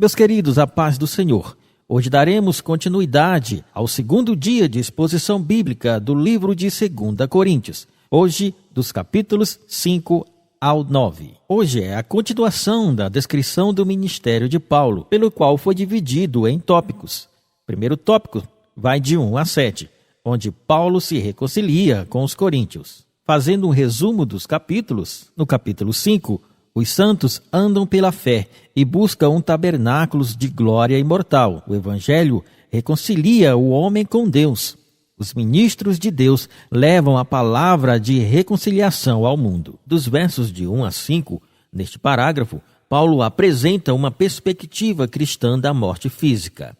Meus queridos, a paz do Senhor. Hoje daremos continuidade ao segundo dia de exposição bíblica do livro de 2 Coríntios. Hoje, dos capítulos 5 ao 9. Hoje é a continuação da descrição do ministério de Paulo, pelo qual foi dividido em tópicos. O primeiro tópico vai de 1 a 7, onde Paulo se reconcilia com os coríntios. Fazendo um resumo dos capítulos, no capítulo 5, os santos andam pela fé e buscam um tabernáculo de glória imortal. O Evangelho reconcilia o homem com Deus. Os ministros de Deus levam a palavra de reconciliação ao mundo. Dos versos de 1 a 5, neste parágrafo, Paulo apresenta uma perspectiva cristã da morte física.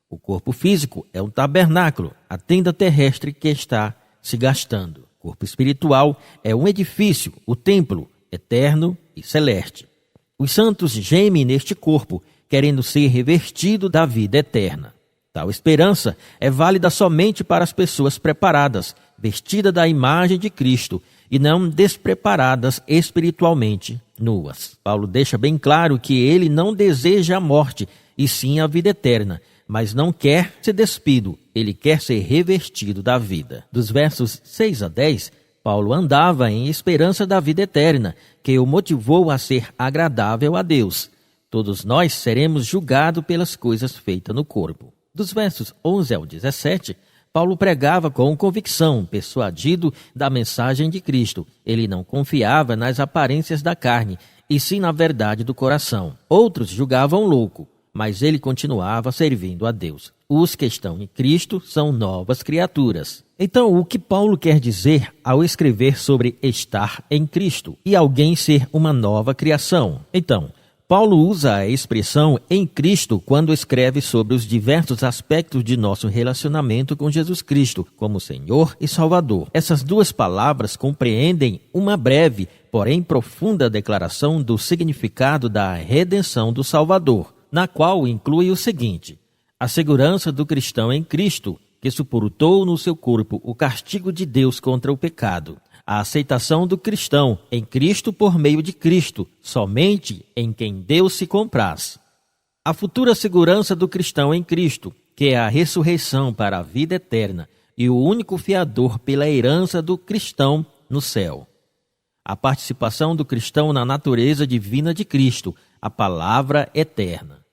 O corpo físico é um tabernáculo, a tenda terrestre que está se gastando. O corpo espiritual é um edifício, o templo, eterno e celeste. Os santos gemem neste corpo, querendo ser revestido da vida eterna. Tal esperança é válida somente para as pessoas preparadas, vestidas da imagem de Cristo, e não despreparadas espiritualmente nuas. Paulo deixa bem claro que ele não deseja a morte, e sim a vida eterna, mas não quer ser despido, ele quer ser revestido da vida. Dos versos 6 a 10, Paulo andava em esperança da vida eterna, que o motivou a ser agradável a Deus. Todos nós seremos julgados pelas coisas feitas no corpo. Dos versos 11 ao 17, Paulo pregava com convicção, persuadido da mensagem de Cristo. Ele não confiava nas aparências da carne, e sim na verdade do coração. Outros julgavam louco, mas ele continuava servindo a Deus. Os que estão em Cristo são novas criaturas. Então, o que Paulo quer dizer ao escrever sobre estar em Cristo e alguém ser uma nova criação? Então, Paulo usa a expressão em Cristo quando escreve sobre os diversos aspectos de nosso relacionamento com Jesus Cristo, como Senhor e Salvador. Essas duas palavras compreendem uma breve, porém profunda declaração do significado da redenção do Salvador, na qual inclui o seguinte: a segurança do cristão em Cristo, que suportou no seu corpo o castigo de Deus contra o pecado. A aceitação do cristão em Cristo por meio de Cristo, somente em quem Deus se compraz. A futura segurança do cristão em Cristo, que é a ressurreição para a vida eterna e o único fiador pela herança do cristão no céu. A participação do cristão na natureza divina de Cristo, a palavra eterna.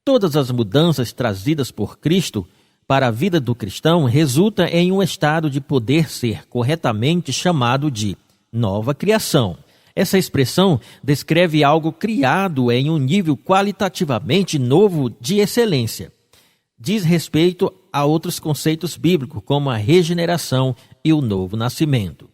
Todas as mudanças trazidas por Cristo para a vida do cristão resulta em um estado de poder ser corretamente chamado de nova criação. Essa expressão descreve algo criado em um nível qualitativamente novo de excelência. Diz respeito a outros conceitos bíblicos, como a regeneração e o novo nascimento.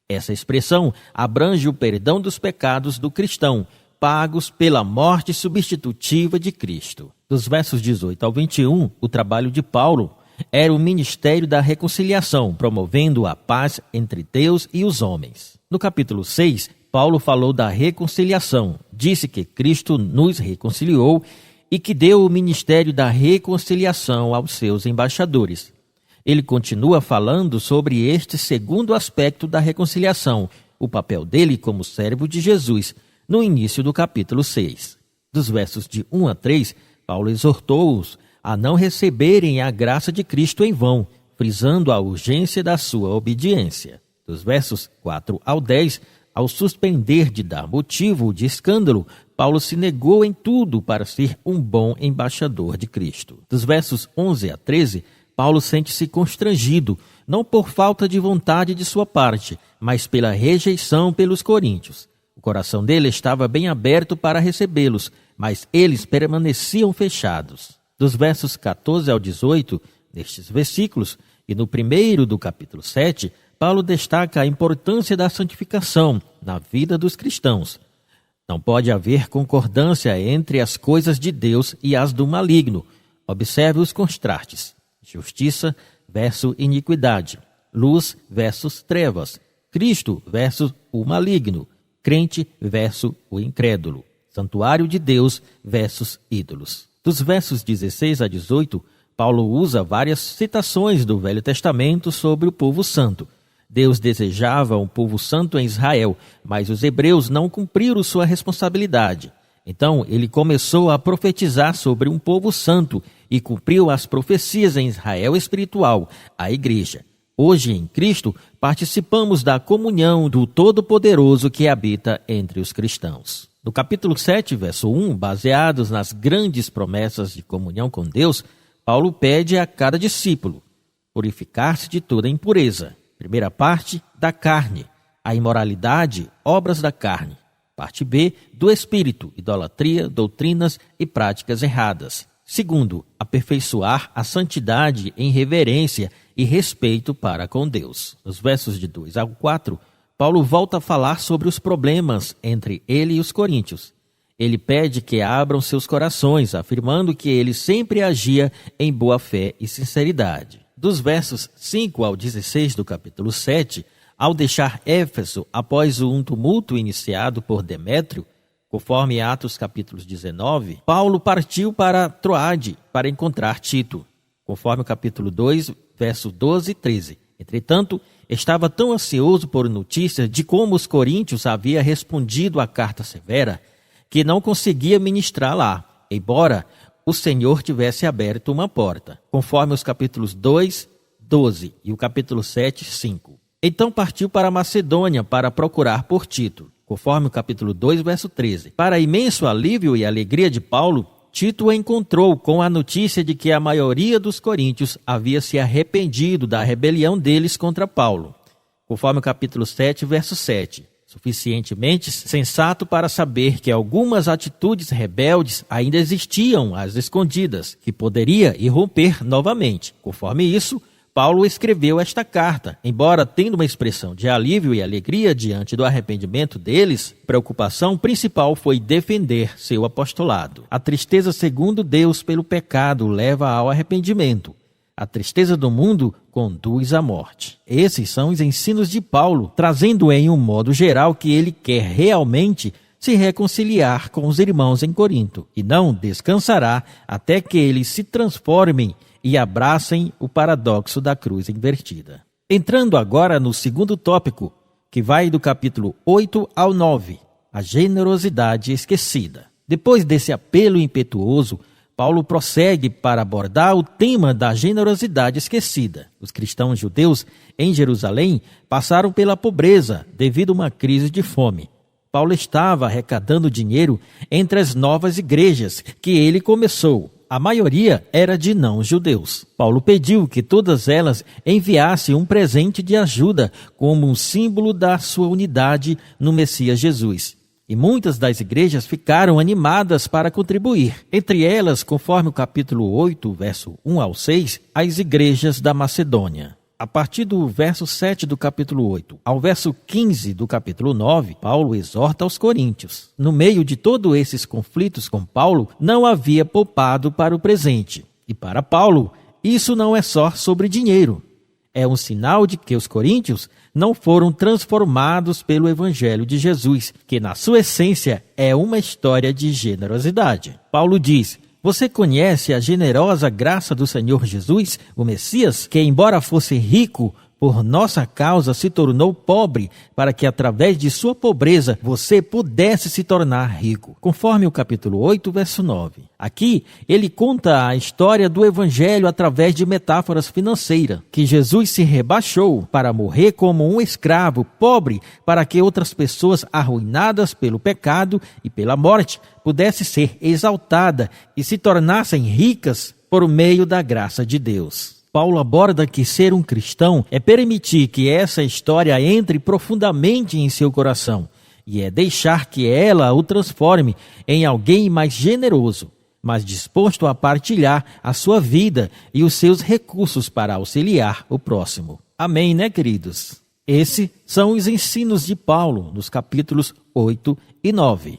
Essa expressão abrange o perdão dos pecados do cristão, pagos pela morte substitutiva de Cristo. Dos versos 18 ao 21, o trabalho de Paulo era o ministério da reconciliação, promovendo a paz entre Deus e os homens. No capítulo 6, Paulo falou da reconciliação, disse que Cristo nos reconciliou e que deu o ministério da reconciliação aos seus embaixadores. Ele continua falando sobre este segundo aspecto da reconciliação, o papel dele como servo de Jesus, no início do capítulo 6. Dos versos de 1 a 3, Paulo exortou-os a não receberem a graça de Cristo em vão, frisando a urgência da sua obediência. Dos versos 4 ao 10, ao suspender de dar motivo de escândalo, Paulo se negou em tudo para ser um bom embaixador de Cristo. Dos versos 11 a 13, Paulo sente-se constrangido, não por falta de vontade de sua parte, mas pela rejeição pelos coríntios. O coração dele estava bem aberto para recebê-los, mas eles permaneciam fechados. Dos versos 14 ao 18, nestes versículos, e no primeiro do capítulo 7, Paulo destaca a importância da santificação na vida dos cristãos. Não pode haver concordância entre as coisas de Deus e as do maligno. Observe os contrastes: justiça versus iniquidade, luz versus trevas, Cristo versus o maligno, crente versus o incrédulo, santuário de Deus versus ídolos. Dos versos 16 a 18, Paulo usa várias citações do Velho Testamento sobre o povo santo. Deus desejava um povo santo em Israel, mas os hebreus não cumpriram sua responsabilidade. Então ele começou a profetizar sobre um povo santo e cumpriu as profecias em Israel espiritual, a igreja. Hoje, em Cristo, participamos da comunhão do Todo-Poderoso que habita entre os cristãos. No capítulo 7, verso 1, baseados nas grandes promessas de comunhão com Deus, Paulo pede a cada discípulo purificar-se de toda impureza. Primeira parte, da carne, a imoralidade, obras da carne. Parte B, do espírito, idolatria, doutrinas e práticas erradas. Segundo, aperfeiçoar a santidade em reverência e respeito para com Deus. Nos versos de 2 ao 4, Paulo volta a falar sobre os problemas entre ele e os coríntios. Ele pede que abram seus corações, afirmando que ele sempre agia em boa fé e sinceridade. Dos versos 5 ao 16 do capítulo 7, ao deixar Éfeso após um tumulto iniciado por Demétrio, conforme Atos capítulo 19, Paulo partiu para Troade para encontrar Tito, conforme o capítulo 2, versos 12 e 13. Entretanto, estava tão ansioso por notícias de como os coríntios haviam respondido à carta severa, que não conseguia ministrar lá, embora o Senhor tivesse aberto uma porta, conforme os capítulos 2, 12 e o capítulo 7, 5. Então partiu para a Macedônia para procurar por Tito, conforme o capítulo 2, verso 13. Para imenso alívio e alegria de Paulo, Tito o encontrou com a notícia de que a maioria dos coríntios havia se arrependido da rebelião deles contra Paulo, conforme o capítulo 7, verso 7. Suficientemente sensato para saber que algumas atitudes rebeldes ainda existiam às escondidas, que poderia irromper novamente. Conforme isso, Paulo escreveu esta carta, embora tendo uma expressão de alívio e alegria diante do arrependimento deles, a preocupação principal foi defender seu apostolado. A tristeza segundo Deus pelo pecado leva ao arrependimento. A tristeza do mundo conduz à morte. Esses são os ensinos de Paulo, trazendo em um modo geral que ele quer realmente se reconciliar com os irmãos em Corinto, e não descansará até que eles se transformem e abracem o paradoxo da cruz invertida. Entrando agora no segundo tópico, que vai do capítulo 8 ao 9, a generosidade esquecida. Depois desse apelo impetuoso, Paulo prossegue para abordar o tema da generosidade esquecida. Os cristãos judeus em Jerusalém passaram pela pobreza devido a uma crise de fome. Paulo estava arrecadando dinheiro entre as novas igrejas que ele começou. A maioria era de não-judeus. Paulo pediu que todas elas enviassem um presente de ajuda como um símbolo da sua unidade no Messias Jesus. E muitas das igrejas ficaram animadas para contribuir. Entre elas, conforme o capítulo 8, verso 1 ao 6, as igrejas da Macedônia. A partir do verso 7 do capítulo 8 ao verso 15 do capítulo 9, Paulo exorta aos coríntios. No meio de todos esses conflitos com Paulo, não havia poupado para o presente. E para Paulo, isso não é só sobre dinheiro. É um sinal de que os coríntios não foram transformados pelo Evangelho de Jesus, que na sua essência é uma história de generosidade. Paulo diz: você conhece a generosa graça do Senhor Jesus, o Messias, que embora fosse rico, por nossa causa se tornou pobre, para que através de sua pobreza você pudesse se tornar rico. Conforme o capítulo 8, verso 9. Aqui, ele conta a história do Evangelho através de metáforas financeiras, que Jesus se rebaixou para morrer como um escravo pobre, para que outras pessoas arruinadas pelo pecado e pela morte pudessem ser exaltadas e se tornassem ricas por meio da graça de Deus. Paulo aborda que ser um cristão é permitir que essa história entre profundamente em seu coração e é deixar que ela o transforme em alguém mais generoso, mas disposto a partilhar a sua vida e os seus recursos para auxiliar o próximo. Amém, né, queridos? Esses são os ensinos de Paulo nos capítulos 8 e 9.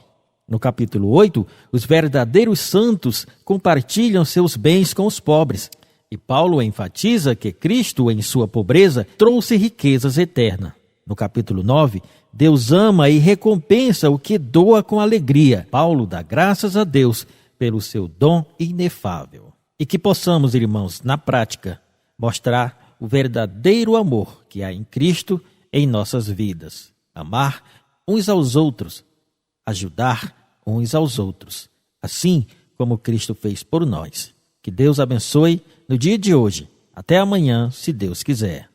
No capítulo 8, os verdadeiros santos compartilham seus bens com os pobres. E Paulo enfatiza que Cristo, em sua pobreza, trouxe riquezas eternas. No capítulo 9, Deus ama e recompensa o que doa com alegria. Paulo dá graças a Deus pelo seu dom inefável. E que possamos, irmãos, na prática, mostrar o verdadeiro amor que há em Cristo em nossas vidas. Amar uns aos outros, ajudar, uns aos outros, assim como Cristo fez por nós. Que Deus abençoe no dia de hoje. Até amanhã, se Deus quiser.